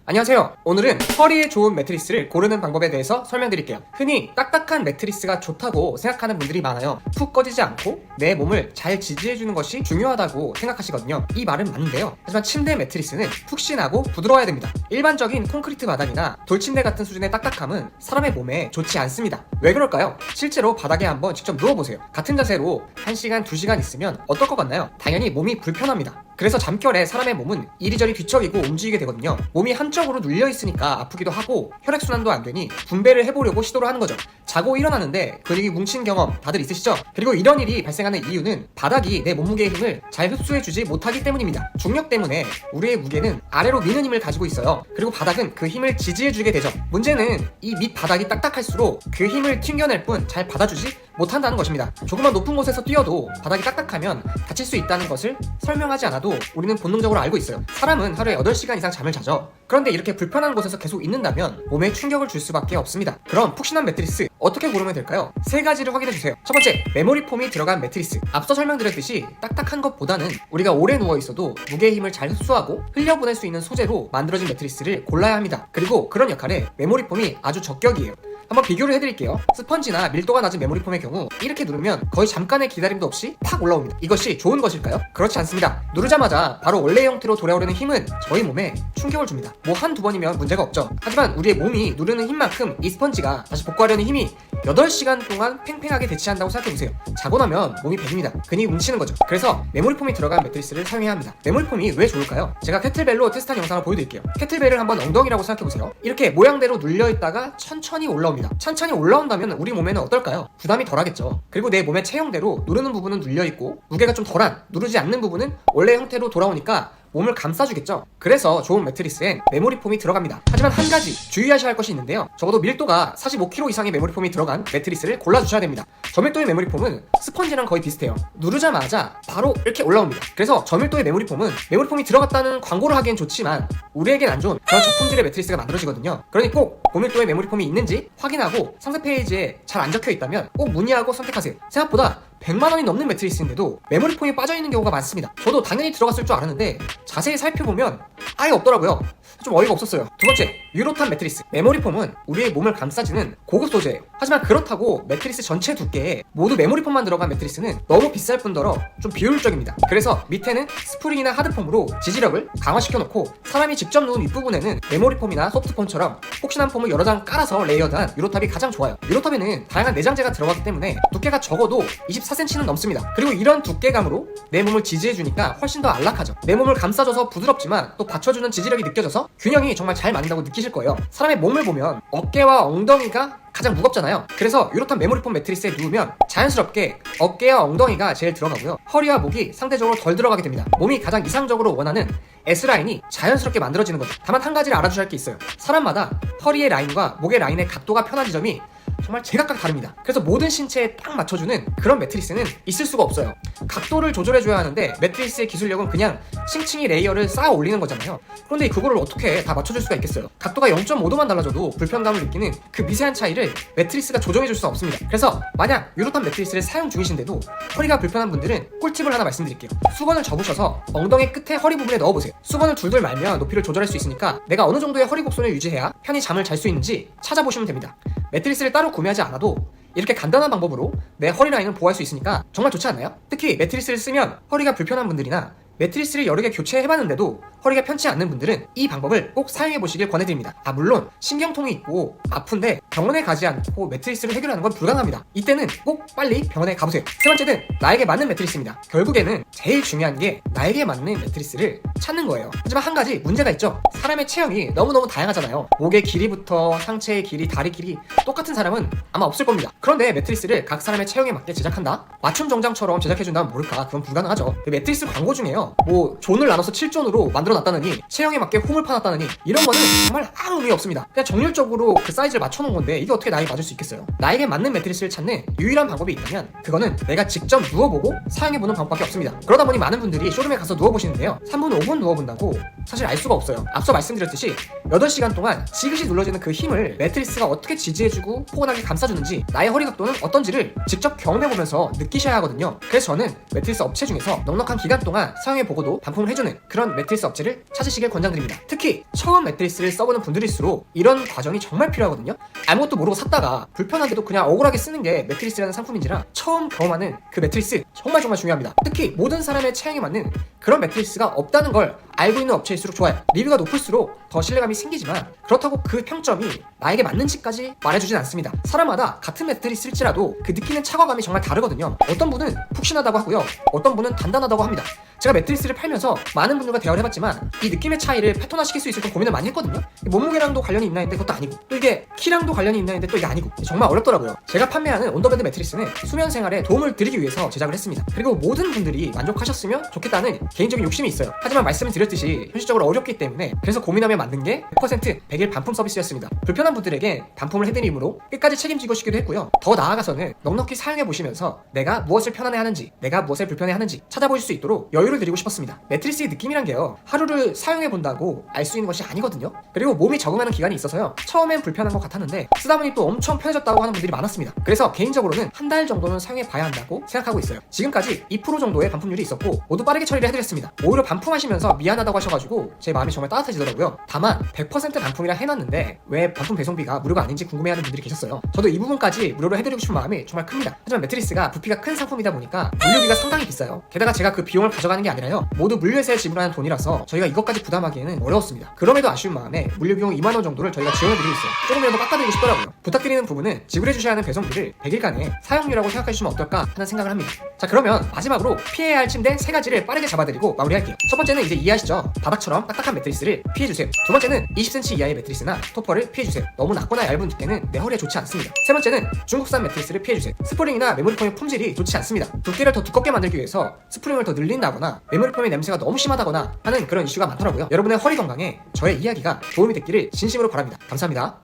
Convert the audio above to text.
안녕하세요. 오늘은 허리에 좋은 매트리스를 고르는 방법에 대해서 설명드릴게요. 흔히 딱딱한 매트리스가 좋다고 생각하는 분들이 많아요. 푹 꺼지지 않고 내 몸을 잘 지지해주는 것이 중요하다고 생각하시거든요. 이 말은 맞는데요. 하지만 침대 매트리스는 푹신하고 부드러워야 됩니다. 일반적인 콘크리트 바닥이나 돌침대 같은 수준의 딱딱함은 사람의 몸에 좋지 않습니다. 왜 그럴까요? 실제로 바닥에 한번 직접 누워보세요. 같은 자세로 1시간, 2시간 있으면 어떨 것 같나요? 당연히 몸이 불편합니다. 그래서 잠결에 사람의 몸은 이리저리 뒤척이고 움직이게 되거든요. 몸이 한쪽으로 눌려있으니까 아프기도 하고 혈액순환도 안 되니 분배를 해보려고 시도를 하는 거죠. 자고 일어나는데 근육이 뭉친 경험 다들 있으시죠? 그리고 이런 일이 발생하는 이유는 바닥이 내 몸무게의 힘을 잘 흡수해주지 못하기 때문입니다. 중력 때문에 우리의 무게는 아래로 미는 힘을 가지고 있어요. 그리고 바닥은 그 힘을 지지해주게 되죠. 문제는 이 밑바닥이 딱딱할수록 그 힘을 튕겨낼 뿐 잘 받아주지 못한다는 것입니다. 조금만 높은 곳에서 뛰어도 바닥이 딱딱하면 다칠 수 있다는 것을 설명하지 않아도 우리는 본능적으로 알고 있어요. 사람은 하루에 8시간 이상 잠을 자죠. 그런데 이렇게 불편한 곳에서 계속 있는다면 몸에 충격을 줄 수밖에 없습니다. 그럼 푹신한 매트리스 어떻게 고르면 될까요? 3가지를 확인해주세요. 첫 번째, 메모리 폼이 들어간 매트리스. 앞서 설명드렸듯이 딱딱한 것보다는 우리가 오래 누워있어도 무게의 힘을 잘 흡수하고 흘려보낼 수 있는 소재로 만들어진 매트리스를 골라야 합니다. 그리고 그런 역할에 메모리 폼이 아주 적격이에요. 한번 비교를 해드릴게요. 스펀지나 밀도가 낮은 메모리 폼의 경우 이렇게 누르면 거의 잠깐의 기다림도 없이 팍 올라옵니다. 이것이 좋은 것일까요? 그렇지 않습니다. 누르자마자 바로 원래의 형태로 돌아오려는 힘은 저희 몸에 충격을 줍니다. 뭐 한두 번이면 문제가 없죠. 하지만 우리의 몸이 누르는 힘만큼 이 스펀지가 다시 복구하려는 힘이 8시간 동안 팽팽하게 대치한다고 생각해보세요. 자고 나면 몸이 베깁니다. 근육이 뭉치는 거죠. 그래서 메모리 폼이 들어간 매트리스를 사용해야 합니다. 메모리 폼이 왜 좋을까요? 제가 캐틀벨로 테스트한 영상을 보여드릴게요. 캐틀벨을 한번 엉덩이라고 생각해보세요. 이렇게 모양대로 눌려있다가 천천히 올라옵니다. 천천히 올라온다면 우리 몸에는 어떨까요? 부담이 덜하겠죠. 그리고 내 몸의 체형대로 누르는 부분은 눌려있고 무게가 좀 덜한, 누르지 않는 부분은 원래 형태로 돌아오니까 몸을 감싸주겠죠. 그래서 좋은 매트리스엔 메모리 폼이 들어갑니다. 하지만 한 가지 주의하셔야 할 것이 있는데요. 적어도 밀도가 45kg 이상의 메모리 폼이 들어간 매트리스를 골라주셔야 됩니다. 저밀도의 메모리 폼은 스펀지랑 거의 비슷해요. 누르자마자 바로 이렇게 올라옵니다. 그래서 저밀도의 메모리 폼은 메모리 폼이 들어갔다는 광고를 하기엔 좋지만 우리에겐 안 좋은 그런 저품질의 매트리스가 만들어지거든요. 그러니 꼭 고밀도의 메모리 폼이 있는지 확인하고 상세 페이지에 잘 안 적혀 있다면 꼭 문의하고 선택하세요. 생각보다 100만원이 넘는 매트리스인데도 메모리 폼이 빠져있는 경우가 많습니다. 저도 당연히 들어갔을 줄 알았는데 자세히 살펴보면 아예 없더라고요. 좀 어이가 없었어요. 두 번째, 유로탄 매트리스. 메모리 폼은 우리의 몸을 감싸주는 고급 소재예요. 하지만 그렇다고 매트리스 전체 두께에 모두 메모리 폼만 들어간 매트리스는 너무 비쌀 뿐더러 좀 비효율적입니다. 그래서 밑에는 스프링이나 하드폼으로 지지력을 강화시켜놓고 사람이 직접 누운 윗부분에는 메모리 폼이나 소프트 폼처럼 폭신한 폼을 여러 장 깔아서 레이어드한 유로탑이 가장 좋아요. 유로탑에는 다양한 내장재가 들어가기 때문에 두께가 적어도 24cm는 넘습니다. 그리고 이런 두께감으로 내 몸을 지지해주니까 훨씬 더 안락하죠. 내 몸을 감싸줘서 부드럽지만 또 받쳐주는 지지력이 느껴져서 균형이 정말 잘 맞는다고 느끼실 거예요. 사람의 몸을 보면 어깨와 엉덩이가 가장 무겁잖아요. 그래서 유로탄 메모리 폼 매트리스에 누우면 자연스럽게 어깨와 엉덩이가 제일 들어가고요. 허리와 목이 상대적으로 덜 들어가게 됩니다. 몸이 가장 이상적으로 원하는 S라인이 자연스럽게 만들어지는 거죠. 다만 한 가지를 알아두셔야 할 게 있어요. 사람마다 허리의 라인과 목의 라인의 각도가 편한 지점이 정말 제각각 다릅니다. 그래서 모든 신체에 딱 맞춰주는 그런 매트리스는 있을 수가 없어요. 각도를 조절해줘야 하는데 매트리스의 기술력은 그냥 층층이 레이어를 쌓아 올리는 거잖아요. 그런데 그거를 어떻게 다 맞춰줄 수가 있겠어요? 각도가 0.5도만 달라져도 불편감을 느끼는 그 미세한 차이를 매트리스가 조정해줄 수 없습니다. 그래서 만약 유로탄 매트리스를 사용 중이신데도 허리가 불편한 분들은 꿀팁을 하나 말씀드릴게요. 수건을 접으셔서 엉덩이 끝에 허리 부분에 넣어보세요. 수건을 둘둘 말면 높이를 조절할 수 있으니까 내가 어느 정도의 허리 곡선을 유지해야 편히 잠을 잘 수 있는지 찾아보시면 됩니다. 매트리스를 따로 구매하지 않아도 이렇게 간단한 방법으로 내 허리 라인을 보호할 수 있으니까 정말 좋지 않나요? 특히 매트리스를 쓰면 허리가 불편한 분들이나 매트리스를 여러 개 교체해봤는데도 허리가 편치 않는 분들은 이 방법을 꼭 사용해보시길 권해드립니다. 물론 신경통이 있고 아픈데 병원에 가지 않고 매트리스를 해결하는 건 불가능합니다. 이때는 꼭 빨리 병원에 가보세요. 세 번째는 나에게 맞는 매트리스입니다. 결국에는 제일 중요한 게 나에게 맞는 매트리스를 찾는 거예요. 하지만 한 가지 문제가 있죠. 사람의 체형이 너무너무 다양하잖아요. 목의 길이부터 상체의 길이, 다리 길이 똑같은 사람은 아마 없을 겁니다. 그런데 매트리스를 각 사람의 체형에 맞게 제작한다? 맞춤 정장처럼 제작해준다면 모를까? 그건 불가능하죠. 매트리스 광고 중에요. 뭐 존을 나눠서 7존으로 만들어놨다느니 체형에 맞게 홈을 파놨다느니 이런 거는 정말 아무 의미 없습니다. 그냥 정률적으로 그 사이즈를 맞춰놓은 건데 이게 어떻게 나에게 맞을 수 있겠어요? 나에게 맞는 매트리스를 찾는 유일한 방법이 있다면 그거는 내가 직접 누워보고 사용해보는 방법밖에 없습니다. 그러다 보니 많은 분들이 쇼룸에 가서 누워보시는데요. 3분, 5분 누워본다고 사실 알 수가 없어요. 앞서 말씀드렸듯이 8시간 동안 지그시 눌러지는 그 힘을 매트리스가 어떻게 지지해주고 포근하게 감싸주는지 나의 허리 각도는 어떤지를 직접 경험해보면서 느끼셔야 하거든요. 그래서 저는 매트리스 업체 중에서 넉넉한 기간 동안 사용해보고도 반품을 해주는 그런 매트리스 업체를 매트리스를 찾으시길 권장드립니다. 특히 처음 매트리스를 써보는 분들일수록 이런 과정이 정말 필요하거든요. 아무것도 모르고 샀다가 불편한데도 그냥 억울하게 쓰는 게 매트리스라는 상품인지라 처음 경험하는 그 매트리스 정말 중요합니다. 특히 모든 사람의 체형에 맞는 그런 매트리스가 없다는 걸 알고 있는 업체일수록 좋아요. 리뷰가 높을수록 더 신뢰감이 생기지만 그렇다고 그 평점이 나에게 맞는지까지 말해주진 않습니다. 사람마다 같은 매트리스일지라도 그 느끼는 차과감이 정말 다르거든요. 어떤 분은 푹신하다고 하고요, 어떤 분은 단단하다고 합니다. 제가 매트리스를 팔면서 많은 분들과 대화를 해봤지만 이 느낌의 차이를 패턴화시킬 수 있을까 고민을 많이 했거든요. 몸무게랑도 관련이 있나 했는데 그것도 아니고, 또 이게 키랑도 관련이 있나 했는데 또 이게 아니고, 정말 어렵더라고요. 제가 판매하는 온더베드 매트리스는 수면 생활에 도움을 드리기 위해서 제작을 했습니다. 그리고 모든 분들이 만족하셨으면 좋겠다는 개인적인 욕심이 있어요. 하지만 말씀을 드렸듯이 현실적으로 어렵기 때문에 그래서 고민하며 만든 게 100% 100일 반품 서비스였습니다. 불편한 분들에게 반품을 해드림으로 끝까지 책임지고 싶기도 했고요. 더 나아가서는 넉넉히 사용해보시면서 내가 무엇을 편안해하는지, 내가 무엇을 불편해하는지 찾아보실 수 있도록 여유를 드리고 싶었습니다. 매트리스의 느낌이란 게요, 하루를 사용해본다고 알 수 있는 것이 아니거든요. 그리고 몸이 적응하는 기간이 있어서요, 처음엔 불편한 것 같았는데 쓰다 보니 또 엄청 편해졌다고 하는 분들이 많았습니다. 그래서 개인적으로는 한 달 정도는 사용해봐야 한다고 생각하고 있어요. 지금까지 2% 정도의 반품률이 있었고 모두 빠르게 처리를 해드렸습니다. 오히려 반품하시면서 미안하다고 하셔가지고 제 마음이 정말 따뜻해지더라고요. 다만 100% 반품이라 해놨는데 왜 반품 배송비가 무료가 아닌지 궁금해하는 분들이 계셨어요. 저도 이 부분까지 무료로 해드리고 싶은 마음이 정말 큽니다. 하지만 매트리스가 부피가 큰 상품이다 보니까 물류비가 상당히 비싸요. 게다가 제가 그 비용을 가져가는 게 아니라요, 모두 물류회사에 지불하는 돈이라서 저희가 이것까지 부담하기에는 어려웠습니다. 그럼에도 아쉬운 마음에 물류비용 2만원 정도를 저희가 지원해드리고 있어요. 조금이라도 깎아드리고 싶더라고요. 부탁드리는 부분은 지불해주셔야 하는 배송비를 100일간의 사용료라고 생각해주시면 어떨까 하는 생각을 합니다. 자, 그러면 마지막으로 피해야 할 침대 3가지를 빠르게 잡아드리고 마무리할게요. 첫 번째는 이제 이해하시죠? 바닥처럼 딱딱한 매트리스를 피해주세요. 두 번째는 20cm 이하의 매트리스나 토퍼를 피해주세요. 너무 낮거나 얇은 두께는 내 허리에 좋지 않습니다. 세 번째는 중국산 매트리스를 피해주세요. 스프링이나 메모리폼의 품질이 좋지 않습니다. 두께를 더 두껍게 만들기 위해서 스프링을 더 늘린다거나 메모리폼의 냄새가 너무 심하다거나 하는 그런 이슈가 많더라고요. 여러분의 허리 건강에 저의 이야기가 도움이 됐기를 진심으로 바랍니다. 감사합니다.